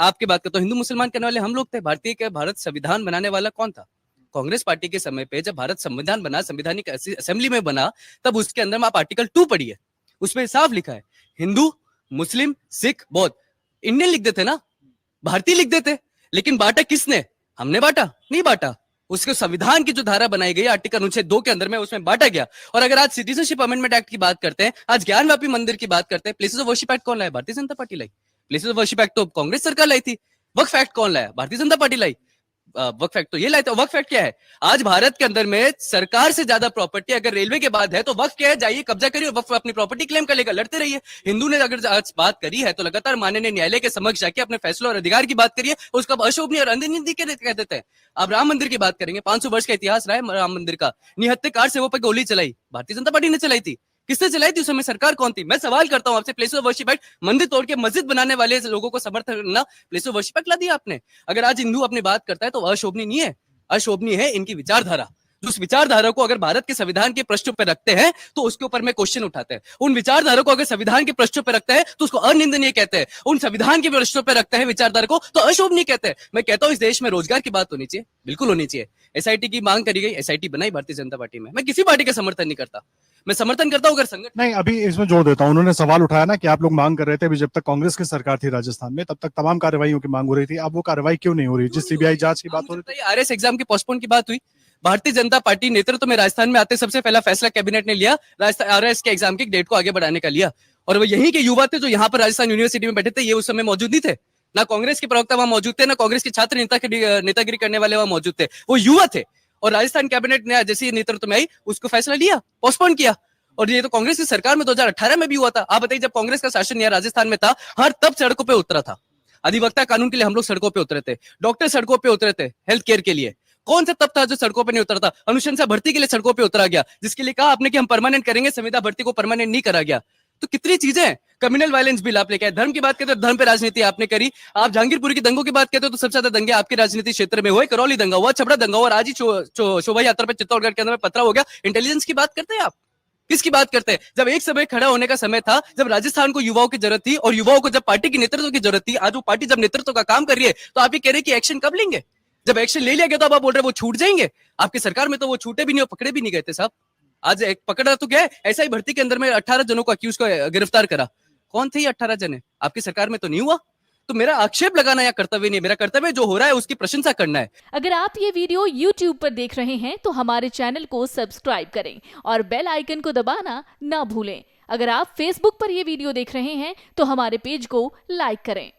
आपकी बात करता हूँ, हिंदू मुसलमान करने वाले हम लोग थे। भारत संविधान बनाने वाला कौन था? कांग्रेस पार्टी के समय पे जब भारत संविधान बना, संवैधानिक असेंबली में बना, तब उसके अंदर में आप आर्टिकल 2 पढ़िए, उसमें साफ लिखा है हिंदू, मुस्लिम, सिख, बौद्ध। इंडियन लिख देते ना, भारतीय लिख देते। लेकिन बांटा किसने? हमने बांटा नहीं बांटा। उसके संविधान की जो धारा बनाई गई आर्टिकल अनुच्छेद 2 के अंदर में, उसमें बांटा गया। और अगर आज सिटीजनशिप अमेंडमेंट एक्ट की बात करते हैं, आज ज्ञानवापी मंदिर की बात करते हैं, प्लेसेस ऑफ वर्शिप एक्ट कौन लाया? Bharatiya Janata party lie. Places of worship act तो कांग्रेस सरकार लाई थी। वक्फ एक्ट कौन लाया? भारतीय जनता पार्टी लाई। वक्फ एक्ट तो ये लाए थे। वक्फ एक्ट क्या है? आज भारत के अंदर में सरकार से ज्यादा प्रॉपर्टी अगर रेलवे के बाद है तो वक्फ क्या है? जाइए कब्जा करिए, वक्फ अपनी प्रॉपर्टी क्लेम कर लेगा, लड़ते रहिए। हिंदू ने अगर आज बात करी है तो लगातार माननीय न्यायालय के समक्ष जाके अपने फैसलों और अधिकार की बात करिए, उसको अशोभनीय और अंधनीति कह देते हैं। अब राम मंदिर की बात करेंगे, 500 वर्ष का इतिहास रहा है राम मंदिर का। निहत्थे कार से वो पे गोली चलाई, भारतीय जनता पार्टी ने चलाई थी। किसने चलाई थी? उस समय सरकार कौन थी? मैं सवाल करता हूं आपसे, प्लेस ऑफ वर्शिप एक्ट, मंदिर तोड़ के मस्जिद बनाने वाले लोगों को समर्थन करना, प्लेस ऑफ वर्शिप एक्ट ला दिया आपने। अगर आज हिंदू अपनी बात करता है तो अशोभनीय नहीं है, अशोभनीय है इनकी विचारधारा। उस विचारधारा को अगर भारत के संविधान के पृष्ठों पर रखते हैं तो उसके ऊपर में क्वेश्चन उठाते हैं। उन विचारधारा को अगर संविधान के पृष्ठों पर रखते हैं तो उसको अनिंदनीय कहते हैं। उन संविधान के पृष्ठों पर रखते हैं विचारधारा को तो अशोभनीय कहते हैं। मैं कहता हूं इस देश में रोजगार की बात होनी चाहिए, बिल्कुल होनी चाहिए। एसआईटी की मांग करी गई, एसआईटी बनाई भारतीय जनता पार्टी में। मैं किसी पार्टी का समर्थन नहीं करता, मैं समर्थन करता हूं अगर संगठन। नहीं, अभी इसमें जोड़ देता हूं, उन्होंने सवाल उठाया ना कि आप लोग मांग कर रहे थे, अभी जब तक कांग्रेस की सरकार थी राजस्थान में तब तक तमाम कार्रवाइयों की मांग हो रही थी, अब वो कार्रवाई क्यों नहीं हो रही? जिस सीबीआई जांच की बात हो रही थी, आरएस एग्जाम के पोस्टपोन की बात हुई, भारतीय जनता पार्टी नेतृत्व में राजस्थान में आते सबसे पहला फैसला कैबिनेट ने लिया, राजस्थान आरएस के एग्जाम की डेट को आगे बढ़ाने का लिया। और वो यहीं के युवा थे जो यहाँ पर राजस्थान यूनिवर्सिटी में बैठे थे, ये उस समय मौजूद नहीं थे। ना कांग्रेस के प्रवक्ता वहां मौजूद थे, ना कांग्रेस के छात्र नेतागिरी करने वाले वहां मौजूद थे, वो युवा थे। और राजस्थान कैबिनेट ने जैसे नेतृत्व में आई, उसको फैसला लिया, पोस्टपोन किया। और ये तो कांग्रेस की सरकार में 2018 में भी हुआ था। आप बताइए, जब कांग्रेस का शासन यहाँ राजस्थान में था, हर तब सड़कों पे उतरा था। अधिवक्ता कानून के लिए हम लोग सड़कों पे उतरे थे, डॉक्टर सड़कों पे उतरे थे हेल्थ केयर के लिए। कौन सा तब था जो सड़कों पे नहीं उतरा था? अनुशंसा भर्ती के लिए सड़कों पे उतरा गया, जिसके लिए कहा आपने कि हम परमानेंट करेंगे, संविदा भर्ती को परमानेंट नहीं करा गया। तो कितनी चीजें, कम्युनल वायलेंस बिल आप लेके आए, धर्म की बात करते हो धर्म पे राजनीति आपने करी। आप जहांगीरपुर की दंगों की बात करते हो तो सबसे ज्यादा दंगे आपके राजनीति क्षेत्र में हुए, करौली दंगा हुआ, छपरा दंगा हुआ, और आज ही शोभा यात्रा पे चित्तौड़गढ़ के अंदर में पथराव हो गया। इंटेलिजेंस की बात करते हैं आप? किसकी बात करते हैं? जब एक समय खड़ा होने का समय था, जब राजस्थान को युवाओं की जरूरत थी और युवाओं को जब पार्टी की नेतृत्व की जरूरत थी, आज वो पार्टी जब नेतृत्व का काम कर रही है तो आप ये कह रहे हैं कि एक्शन कब लेंगे? जब एक्शन ले लिया गया तो आप बोल रहे हैं वो छूट जाएंगे। आपकी सरकार में तो वो छूटे भी नहीं और पकड़े भी नहीं गए थे साहब। आज एक पकड़ा तो क्या है, ऐसा ही भर्ती के अंदर में 18 जनों को अक्यूज को गिरफ्तार करा। कौन थे ये 18 जने? आपकी सरकार में तो नहीं हुआ। तो मेरा आक्षेप लगाना या कर्तव्य नहीं है, मेरा कर्तव्य जो हो रहा है उसकी प्रशंसा करना है। अगर आप ये वीडियो YouTube पर देख रहे हैं तो हमारे चैनल को सब्सक्राइब करें और बेल आइकन को दबाना ना भूलें। अगर आप Facebook पर ये वीडियो देख रहे हैं तो हमारे पेज को लाइक करें।